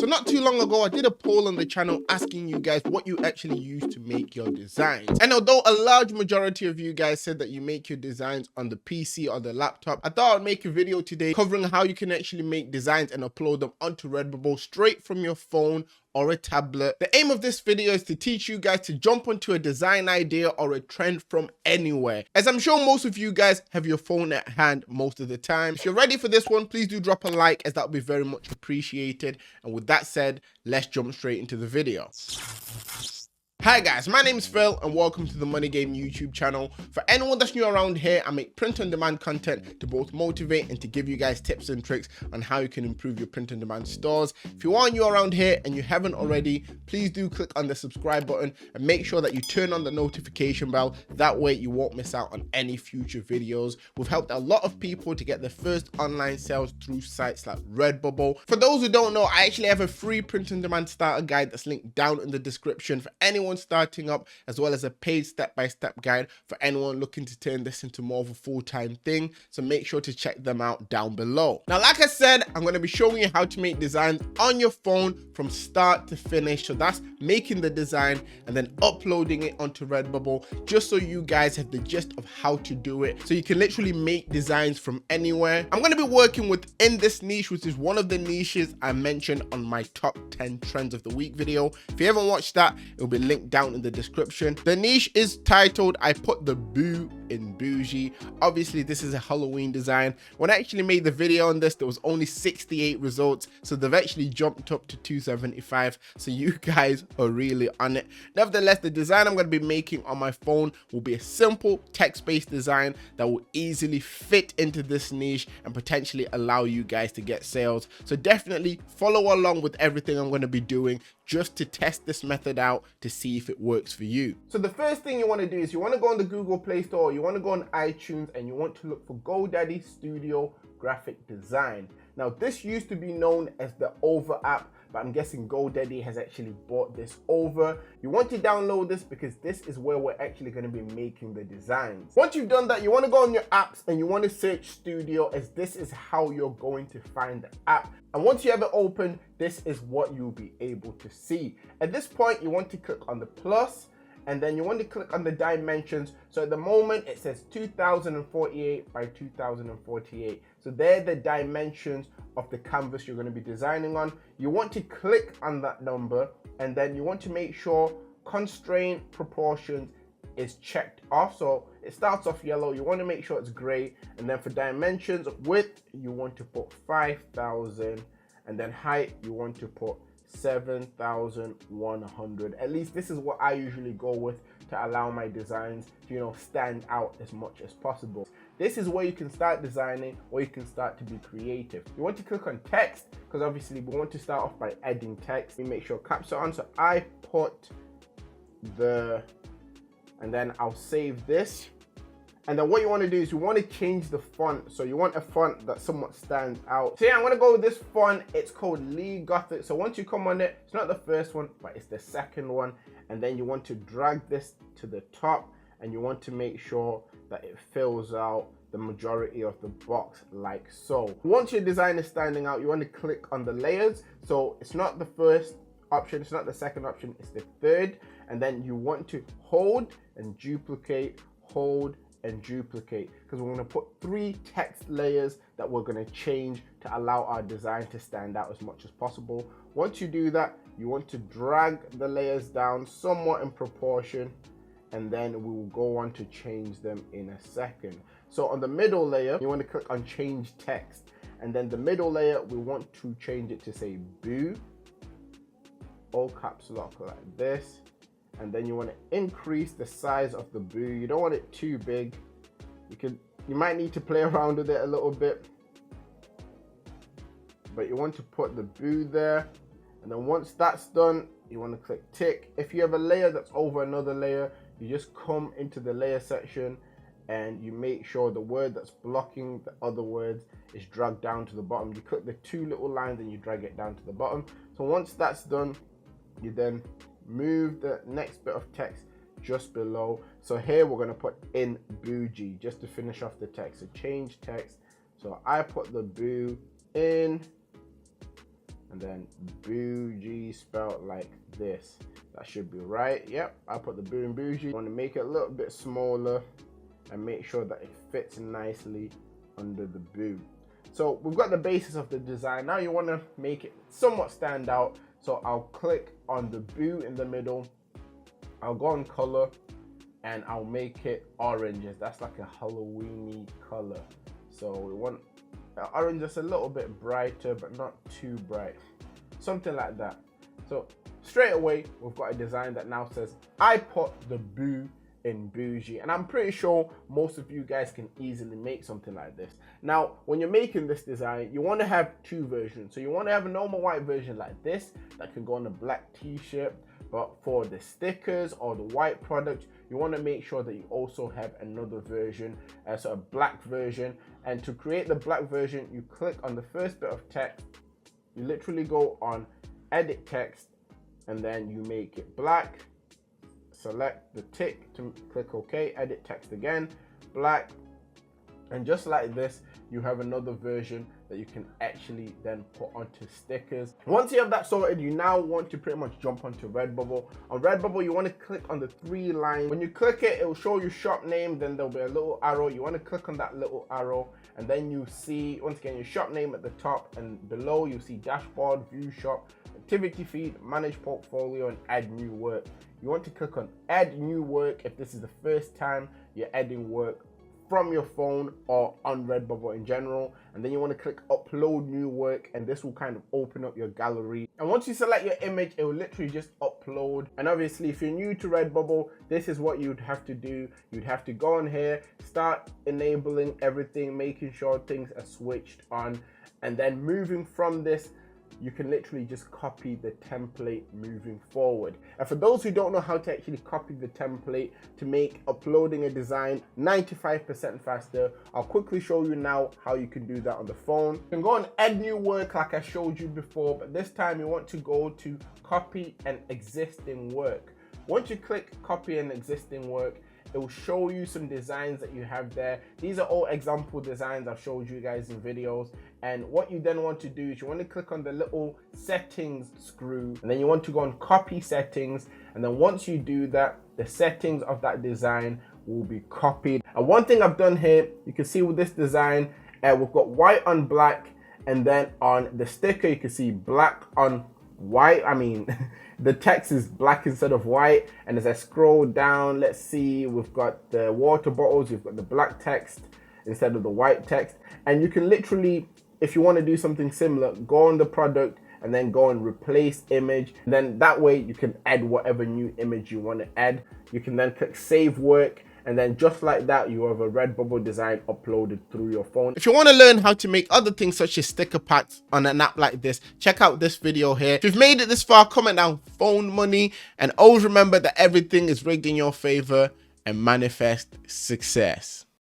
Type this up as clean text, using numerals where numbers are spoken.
So not too long ago, I did a poll on the channel asking you guys what you actually use to make your designs. And although a large majority of you guys said that you make your designs on the PC or the laptop, I thought I'd make a video today covering how you can actually make designs and upload them onto Redbubble straight from your phone or a tablet. The aim of this video is to teach you guys to jump onto a design idea or a trend from anywhere, as I'm sure most of you guys have your phone at hand most of the time. If you're ready for this one, please do drop a like, as that would be very much appreciated. And with that said, let's jump straight into the video. Hi guys, my name is Phil and welcome to the Money Game YouTube channel. For anyone that's new around here, I make print-on-demand content to both motivate and to give you guys tips and tricks on how you can improve your print-on-demand stores. If you are new around here and you haven't already, please do click on the subscribe button and make sure that you turn on the notification bell. That way you won't miss out on any future videos. We've helped a lot of people to get their first online sales through sites like Redbubble. For those who don't know, I actually have a free print-on-demand starter guide that's linked down in the description for anyone starting up, as well as a paid step-by-step guide for anyone looking to turn this into more of a full-time thing. So make sure to check them out down below. Now, like I said, I'm going to be showing you how to make designs on your phone from start to finish. So that's making the design and then uploading it onto Redbubble, just so you guys have the gist of how to do it. So you can literally make designs from anywhere. I'm going to be working within this niche, which is one of the niches I mentioned on my top 10 trends of the week video. If you haven't watched that, it will be linked down in the description. The niche is titled "I Put the Boo in Bougie." Obviously this is a Halloween design. When I actually made the video on this, there was only 68 results, so they've actually jumped up to 275, so you guys are really on it. Nevertheless, the design I'm going to be making on my phone will be a simple text-based design that will easily fit into this niche and potentially allow you guys to get sales. So definitely follow along with everything I'm going to be doing just to test this method out to see if it works for you. So the first thing you want to do is you want to go on the Google Play Store, you want to go on iTunes, and you want to look for GoDaddy Studio Graphic Design. Now this used to be known as the Over app, but I'm guessing GoDaddy has actually bought this over. You want to download this because this is where we're actually going to be making the designs. Once you've done that, you want to go on your apps and you want to search Studio, as this is how you're going to find the app. And once you have it open, this is what you'll be able to see. At this point, you want to click on the plus, and then you want to click on the dimensions. So at the moment it says 2048 by 2048. So they're the dimensions of the canvas you're going to be designing on. You want to click on that number, and then you want to make sure constraint proportions is checked off. So it starts off yellow, you want to make sure it's gray, and then for dimensions, width you want to put 5,000, and then height you want to put 7,100. At least this is what I usually go with to allow my designs to, you know, stand out as much as possible. This is where you can start designing, or you can start to be creative. You want to click on text, because obviously we want to start off by adding text. We make sure caps are on, so I put the, and then I'll save this. And then what you want to do is you want to change the font. So you want a font that somewhat stands out. So yeah, I'm going to go with this font. It's called Lee Gothic. So once you come on it, it's not the first one, but it's the second one. And then you want to drag this to the top, and you want to make sure that it fills out the majority of the box like so. Once your design is standing out, you want to click on the layers. So it's not the first option, it's not the second option, it's the third. And then you want to hold and duplicate, hold and duplicate, because we're going to put 3 text layers that we're going to change to allow our design to stand out as much as possible. Once you do that, you want to drag the layers down somewhat in proportion, and then we will go on to change them in a second. So on the middle layer, you want to click on change text, and then the middle layer, we want to change it to say boo, all caps lock like this. And then you want to increase the size of the boo. You don't want it too big. You might need to play around with it a little bit, but you want to put the boo there. And then once that's done, you want to click tick. If you have a layer that's over another layer, you just come into the layer section and you make sure the word that's blocking the other words is dragged down to the bottom. You click the 2 little lines and you drag it down to the bottom. So once that's done, you then move the next bit of text just below. So here we're going to put in bougie just to finish off the text. So change text. So I put the boo in, and then bougie spelled like this. That should be right. Yep, I put the boo and bougie. I want to make it a little bit smaller and make sure that it fits nicely under the boo. So we've got the basis of the design. Now you want to make it somewhat stand out. So I'll click on the boo in the middle. I'll go on color and I'll make it oranges. That's like a Halloweeny color. So we want orange just a little bit brighter, but not too bright. Something like that. So straight away, we've got a design that now says, I put the boo in bougie. And I'm pretty sure most of you guys can easily make something like this. Now, when you're making this design, you want to have two versions. So you want to have a normal white version like this that can go on a black t-shirt. But for the stickers or the white product, you want to make sure that you also have another version, so a black version. And to create the black version, you click on the first bit of text. You literally go on edit text, and then you make it black. Select the tick to click OK, edit text again, black. And just like this, you have another version that you can actually then put onto stickers. Once you have that sorted, you now want to pretty much jump onto Redbubble. On Redbubble, you want to click on the 3 lines. When you click it, it will show you shop name, then there'll be a little arrow. You want to click on that little arrow, and then you see, once again, your shop name at the top, and below you see dashboard, view shop, activity feed, manage portfolio, and add new work. You want to click on add new work if this is the first time you're adding work from your phone or on Redbubble in general. And then you want to click upload new work, and this will kind of open up your gallery. And once you select your image, it will literally just upload. And obviously, if you're new to Redbubble, this is what you'd have to do. You'd have to go on here, start enabling everything, making sure things are switched on, and then moving from this, you can literally just copy the template moving forward. And for those who don't know how to actually copy the template to make uploading a design 95% faster, I'll quickly show you now how you can do that on the phone. You can go and add new work like I showed you before, but this time you want to go to copy an existing work. Once you click copy an existing work, it will show you some designs that you have there. These are all example designs I've showed you guys in videos. And what you then want to do is you want to click on the little settings screw, and then you want to go on copy settings. And then once you do that, the settings of that design will be copied. And one thing I've done here, you can see with this design, we've got white on black, and then on the sticker, you can see black on white. I mean, the text is black instead of white. And as I scroll down, let's see, we've got the water bottles, we've got the black text instead of the white text. And you can literally, if you want to do something similar, go on the product and then go and replace image. And then that way you can add whatever new image you want to add. You can then click save work. And then just like that, you have a Redbubble design uploaded through your phone. If you want to learn how to make other things such as sticker packs on an app like this, check out this video here. If you've made it this far, comment down phone money. And always remember that everything is rigged in your favor, and manifest success.